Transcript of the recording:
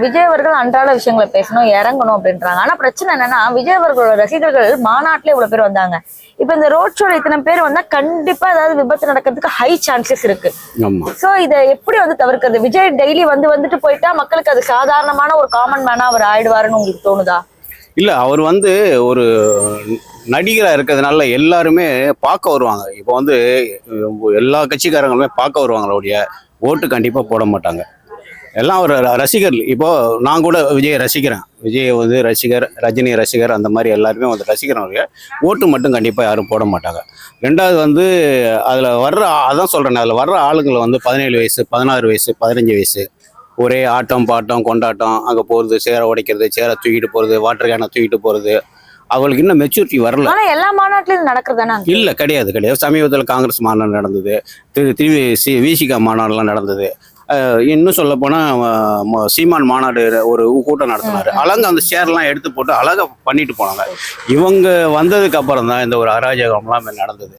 விஜய் அவர்கள் அன்றாட விஷயங்களை பேசணும், இறங்கணும் அப்படின்றாங்க. ஆனா பிரச்சனை என்னன்னா, விஜய் அவர்களோட ரசிகர்கள் மாநாட்டுல இவ்வளவு பேர் வந்தாங்க. இப்ப இந்த ரோட் ஷோல இத்தனை பேர் வந்தா கண்டிப்பா ஏதாவது விபத்து நடக்கிறதுக்கு ஹை சான்சஸ் இருக்கு. சோ இதை எப்படி தவிர்க்கிறது? விஜய் டெய்லி வந்துட்டு போயிட்டா மக்களுக்கு அது சாதாரணமான ஒரு காமன் மேனா அவர் ஆயிடுவாருன்னு உங்களுக்கு தோணுதா? இல்ல, அவர் ஒரு நடிகராக இருக்கிறதுனால எல்லாருமே பார்க்க வருவாங்க. இப்போ எல்லா கட்சிக்காரங்களுமே பார்க்க வருவாங்களுடைய ஓட்டு கண்டிப்பாக போட மாட்டாங்க. எல்லாம் ஒரு ரசிகர். இப்போ நான் கூட விஜய் ரசிக்கிறேன். விஜய் ரசிகர், ரஜினி ரசிகர், அந்த மாதிரி எல்லாருமே ரசிக்கிறவங்க ஓட்டு மட்டும் கண்டிப்பாக யாரும் போட மாட்டாங்க. ரெண்டாவது அதில் அதான் சொல்கிறேன், அதில் வர்ற ஆளுங்களை 17 வயசு, 16 வயசு, 15 வயசு, ஒரே ஆட்டம் பாட்டம் கொண்டாட்டம், அங்கே போகிறது, சேரை உடைக்கிறது, சேரை தூக்கிட்டு போகிறது, வாட்டர் கேனை தூக்கிட்டு போகிறது, அவங்களுக்கு இன்னும் மெச்சூரிட்டி வரல. ஆனா எல்லா மாநாட்டிலும் நடக்கிறதானா? இல்லை, கிடையாது. சமீபத்தில் காங்கிரஸ் மாநாடு நடந்தது, விசிகா மாநாடுலாம் நடந்தது. இன்னும் சொல்ல போனால் சீமான் மாநாடு ஒரு கூட்டம் நடத்தினாரு. அழகா அந்த சேர்லாம் எடுத்து போட்டு அழகா பண்ணிட்டு போனாங்க. இவங்க வந்ததுக்கு அப்புறம் தான் இந்த ஒரு அராஜகம்லாம் நடந்தது.